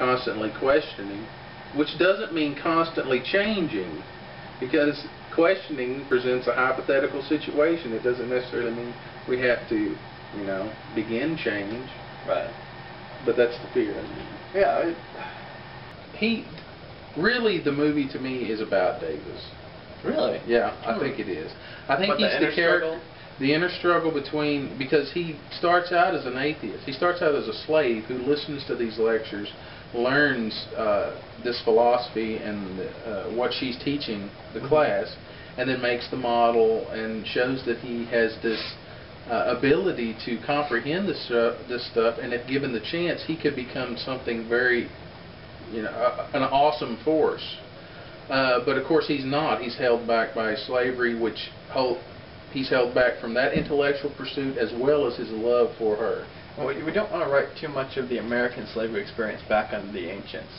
constantly questioning, which doesn't mean constantly changing, because questioning presents a hypothetical situation. It doesn't necessarily mean we have to, you know, begin change. Right. But that's the fear. Yeah. Really, the movie to me is about Davis. Really? Yeah, I think it is. I think But he's the character. struggle? The inner struggle between, because he starts out as an atheist. He starts out as a slave who listens to these lectures, learns this philosophy and what she's teaching the class, and then makes the model and shows that he has this ability to comprehend this stuff, and if given the chance, he could become something very, you know, an awesome force. But of course he's not. He's held back by slavery, which he's held back from that intellectual pursuit as well as his love for her. Well, we don't want to write too much of the American slavery experience back on the ancients.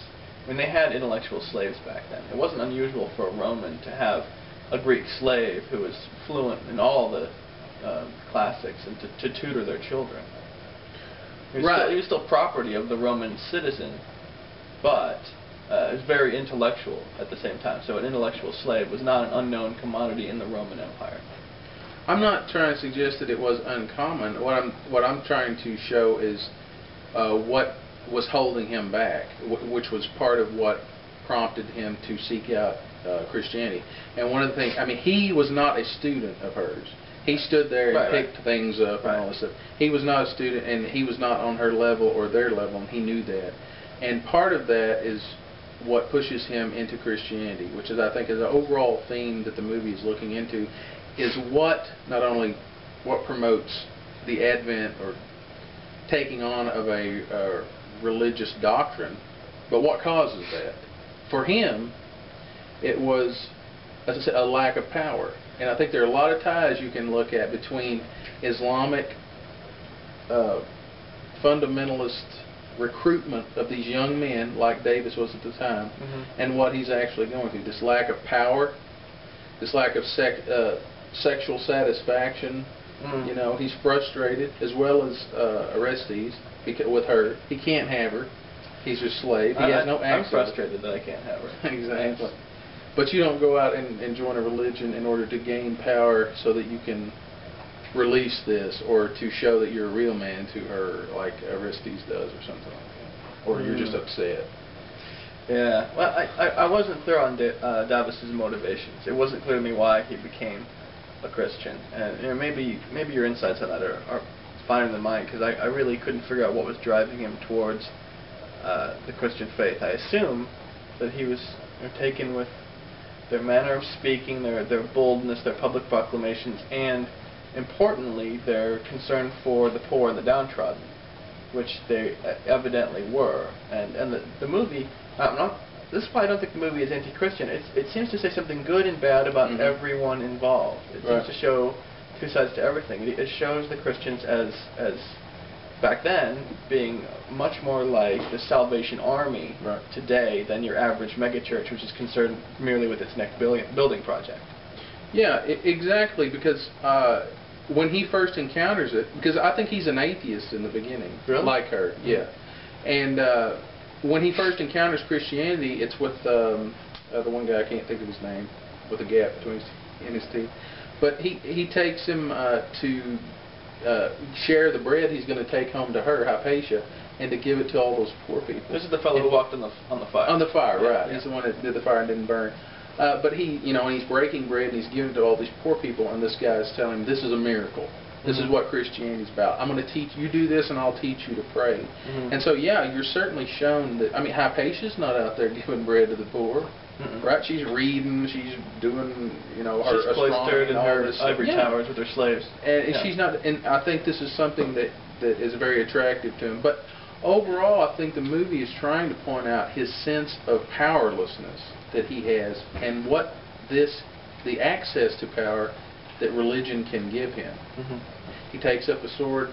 I mean, they had intellectual slaves back then. It wasn't unusual for a Roman to have a Greek slave who was fluent in all the classics and to tutor their children. He was still property of the Roman citizen, but it was very intellectual at the same time. So an intellectual slave was not an unknown commodity in the Roman Empire. I'm not trying to suggest that it was uncommon. What I'm trying to show is what was holding him back, which was part of what prompted him to seek out Christianity. And one of the things, I mean, he was not a student of hers. He stood there and picked things up and all this stuff. He was not a student, and he was not on her level or their level, and he knew that. And part of that is what pushes him into Christianity, which is, I think, is an overall theme that the movie is looking into, is not only what promotes the advent or taking on of a religious doctrine, but what causes that. For him, it was a lack of power. And I think there are a lot of ties you can look at between Islamic fundamentalist recruitment of these young men, like Davis was at the time, and what he's actually going through. This lack of power, this lack of sexual satisfaction. You know, he's frustrated, as well as Orestes, with her. He can't have her. He's her slave. He has no access. I'm frustrated that I can't have her. Exactly. But you don't go out and join a religion in order to gain power so that you can release this, or to show that you're a real man to her, like Orestes does, or something like that. Or you're just upset. Yeah. Well, I wasn't clear on Davis's motivations. It wasn't clear to me why he became a Christian. And you know, maybe your insights on that are finer than mine, because I really couldn't figure out what was driving him towards the Christian faith. I assume that he was taken with their manner of speaking, their boldness, their public proclamations, and importantly, their concern for the poor and the downtrodden, which they evidently were. And the movie, this is why I don't think the movie is anti-Christian. It seems to say something good and bad about everyone involved. It seems to show two sides to everything. It shows the Christians as back then being much more like the Salvation Army today than your average megachurch, which is concerned merely with its next building project. Yeah, exactly, because when he first encounters it, because I think he's an atheist in the beginning, like her, and when he first encounters Christianity, it's with the one guy, I can't think of his name, with a gap between his teeth, but he takes him to share the bread he's going to take home to her, Hypatia, and to give it to all those poor people. This is the fellow who walked on the fire. On the fire, right. He's the one that did the fire and didn't burn. But he, you know, and he's breaking bread and he's giving it to all these poor people, and this guy is telling him, this is a miracle. This is what Christianity is about. I'm going to teach you, do this, and I'll teach you to pray. And so, yeah, you're certainly shown that. I mean, Hypatia's not out there giving bread to the poor, right? She's reading, she's doing, you know, her she's cloistered in her ivory towers with her slaves. And she's not. And I think this is something that is very attractive to him. But overall, I think the movie is trying to point out his sense of powerlessness that he has, and what the access to power that religion can give him. He takes up a sword,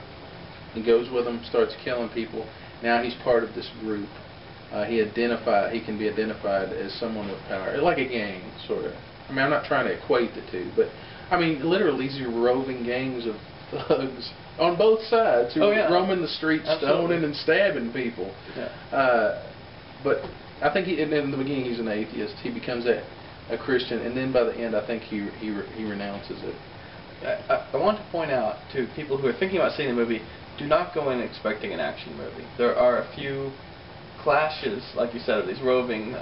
he goes with them, starts killing people. Now he's part of this group. He can be identified as someone with power, like a gang, sort of. I mean, I'm not trying to equate the two, but I mean, literally, these are roving gangs of thugs on both sides who roaming the streets, stoning and stabbing people. but I think in the beginning he's an atheist. He becomes a Christian, and then by the end I think he renounces it. I want to point out to people who are thinking about seeing the movie, do not go in expecting an action movie. There are a few clashes, like you said, of these roving,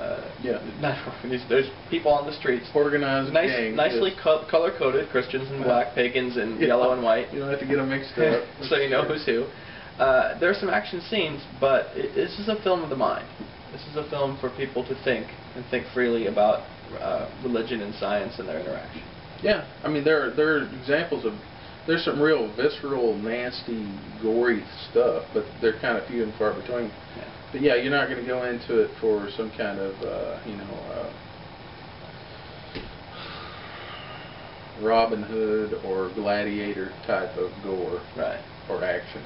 there's people on the streets, organized gangs, nicely color-coded, Christians in black, pagans in yellow and white. You don't have to get them mixed up. So you know who's who. There are some action scenes, but this is a film of the mind. This is a film for people to think, and think freely about religion and science and their interaction. Yeah, I mean, there are examples of, there's some real visceral, nasty, gory stuff, but they're kind of few and far between. Yeah. But yeah, you're not going to go into it for some kind of, Robin Hood or Gladiator type of gore, right, or action.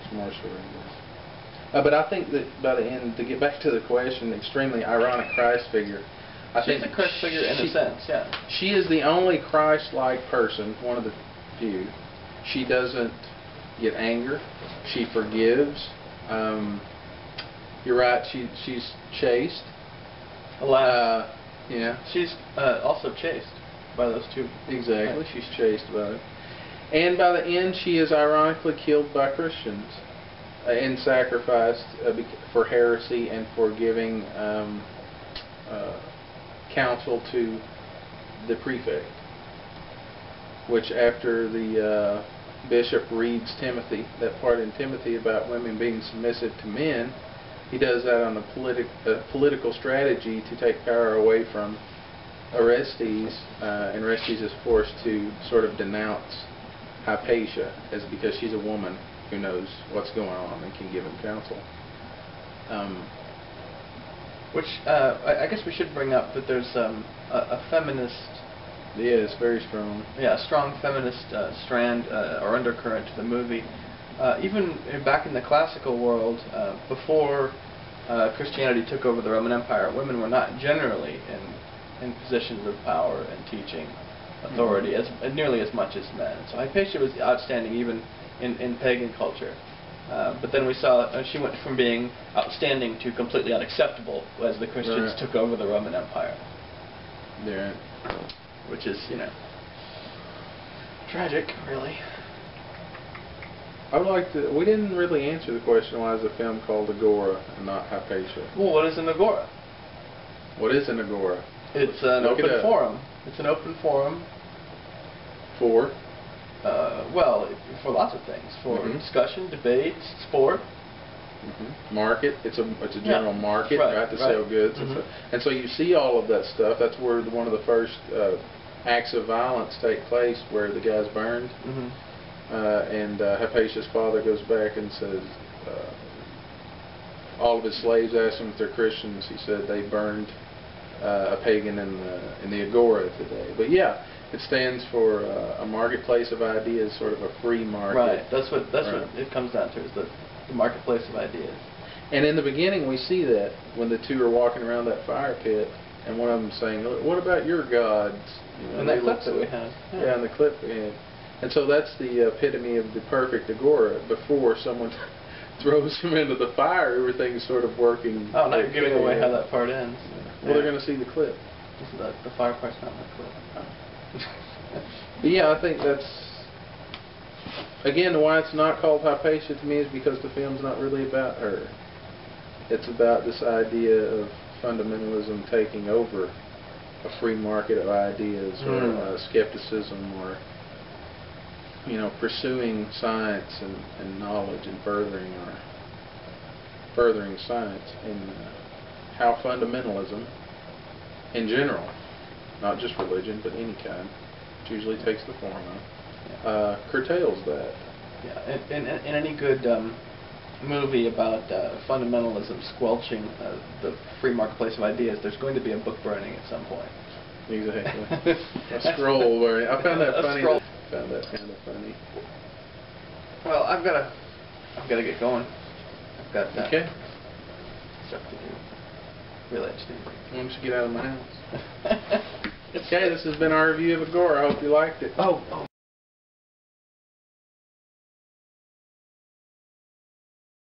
It's more cerebral. But I think that by the end, to get back to the question, extremely ironic Christ figure. She's a Christ figure in a sense, yeah. She is the only Christ-like person, one of the few. She doesn't get anger. She forgives. You're right. She's chaste. Alas, yeah. She's also chaste by those two. Exactly. Right. She's chaste about it. And by the end, she is ironically killed by Christians and sacrificed for heresy and for giving counsel to the prefect. Which, after the bishop reads Timothy, that part in Timothy about women being submissive to men, he does that on a political strategy to take power away from Orestes, and Orestes is forced to sort of denounce Hypatia because she's a woman who knows what's going on and can give him counsel. I guess we should bring up that there's a feminist. Yes, very strong. Yeah, a strong feminist strand or undercurrent to the movie. Even back in the classical world, before Christianity took over the Roman Empire, women were not generally in positions of power and teaching authority as nearly as much as men. So Hypatia was outstanding even in pagan culture. But then we saw she went from being outstanding to completely unacceptable as the Christians took over the Roman Empire. Yeah. Which is, tragic, really. I would like to. We didn't really answer the question, why is the film called Agora and not Hypatia? Well, what is an agora? What is an agora? It's an open forum. It's an open forum. For? Well, for lots of things. For discussion, debate, sport. Market. It's a general market, right, to sell goods. And so you see all of that stuff. That's where one of the first acts of violence take place, where the guy's burned. And Hypatia's father goes back and says, all of his slaves asked him if they're Christians. He said they burned a pagan in the Agora today. But yeah, it stands for a marketplace of ideas, sort of a free market. Right. That's what it comes down to, is the marketplace of ideas. And in the beginning, we see that when the two are walking around that fire pit, and one of them saying, "What about your gods?" In that clip that we had. Yeah, in the clip we had. And so that's the epitome of the perfect Agora. Before someone throws him into the fire, everything's sort of working. Oh, now you're giving away how that part ends. Well, they're going to see the clip. The fire part's not in the clip. But yeah, I think that's, again, why it's not called Hypatia to me is because the film's not really about her. It's about this idea of fundamentalism taking over a free market of ideas, or skepticism, or pursuing science and knowledge and furthering science, and how fundamentalism in general, not just religion but any kind, which usually takes the form of, curtails that. Yeah, in any good movie about fundamentalism squelching the free marketplace of ideas, there's going to be a book burning at some point. Exactly. A scroll burning. I found that funny. I found that kind of funny. Well, I've got to get going. I've got stuff to do. Really interesting. Why don't you get out of my house? Okay, this has been our review of Agora. I hope you liked it. Oh.